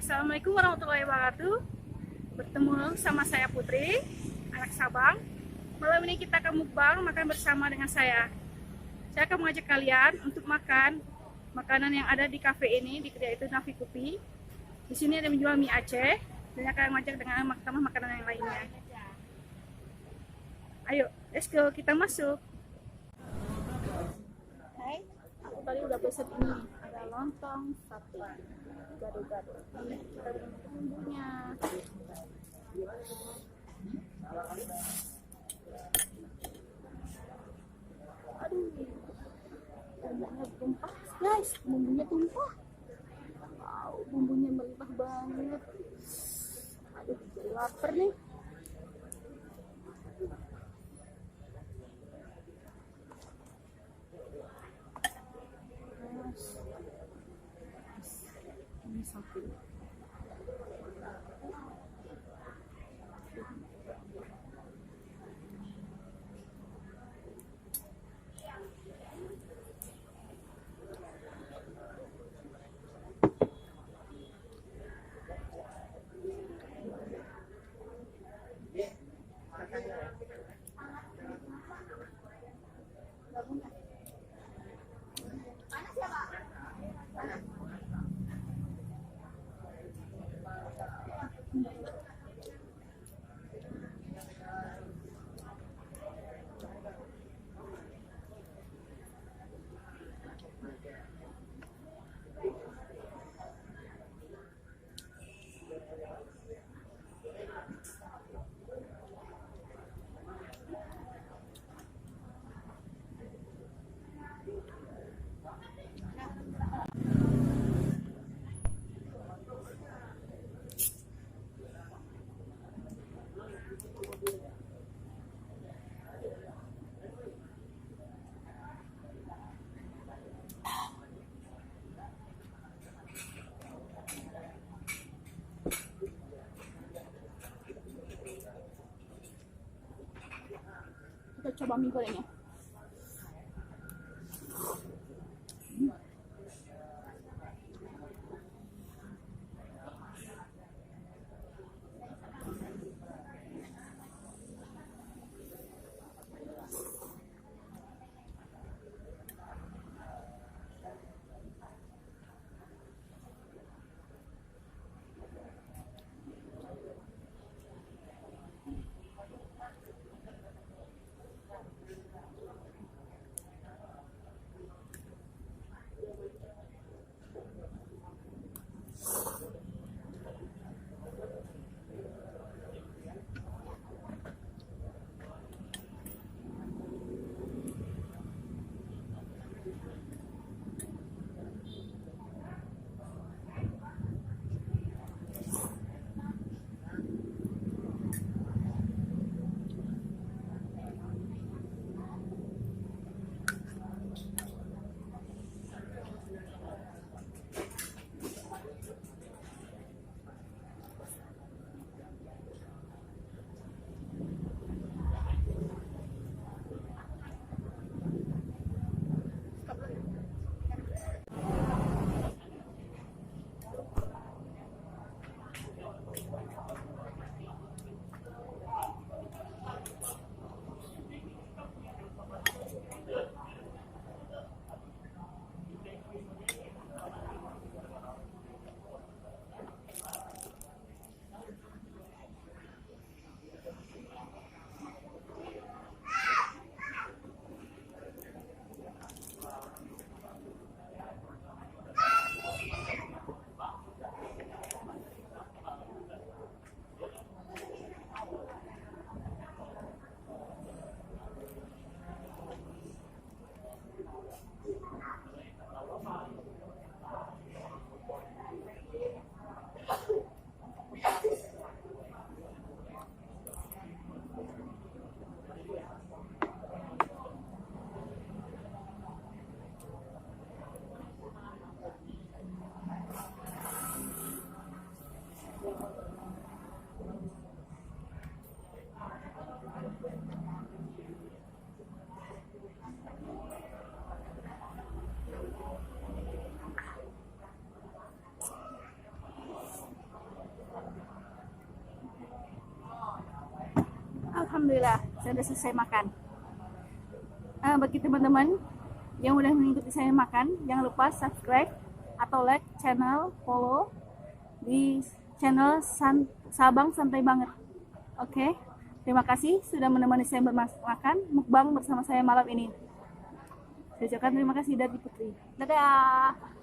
Assalamualaikum warahmatullahi wabarakatuh. Bertemu sama saya Putri, anak Sabang. Malam ini kita akan mukbang makan bersama dengan saya. Saya akan mengajak kalian untuk makan makanan yang ada di kafe ini, yaitu Nafi Kopi. Di sini ada menjual mie Aceh dan akan mengajak dengan makanan yang lainnya. Ayo, let's go, kita masuk. Hai, aku tadi udah pesan ini, ada lontong sate. Gado-gado. Ini kita bumbunya. Aduh, bumbunya tumpah, guys. Bumbunya tumpah. Wow, bumbunya melimpah banget. Aduh, jadi lapar nih. Ini sapi. Kita coba mie gorengnya. Alhamdulillah, saya sudah selesai makan. Bagi teman-teman yang udah mengikuti saya makan, jangan lupa subscribe atau like channel, follow di channel Sabang Santai Banget. Oke, terima kasih sudah menemani saya bermakan mukbang bersama saya malam ini. Saya ucapkan terima kasih dari Putri. Dadah.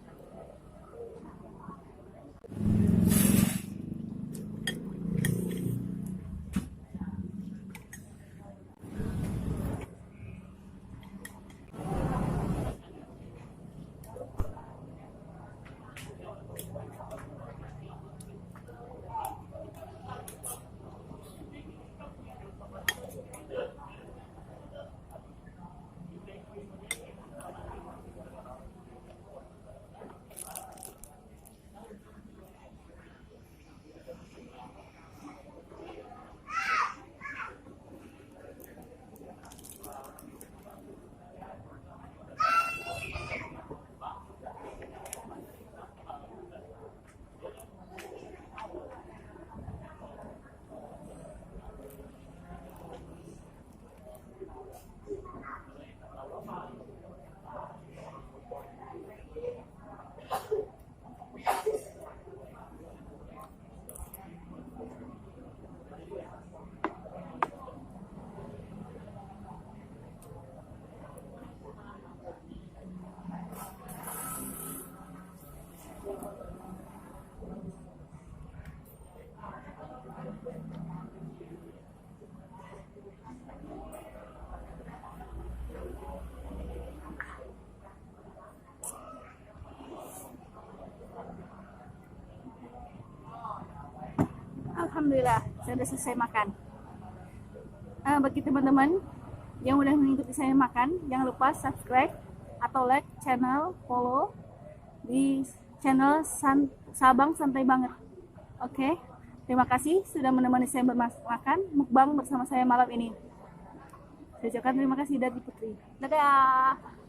Alhamdulillah, saya sudah selesai makan. Bagi teman-teman yang udah mengikuti saya makan, jangan lupa subscribe atau like channel, follow di channel Sabang Santai Banget. Oke, terima kasih sudah menemani saya bermakan mukbang bersama saya malam ini. Saya ucapkan terima kasih dari Putri. Dadah.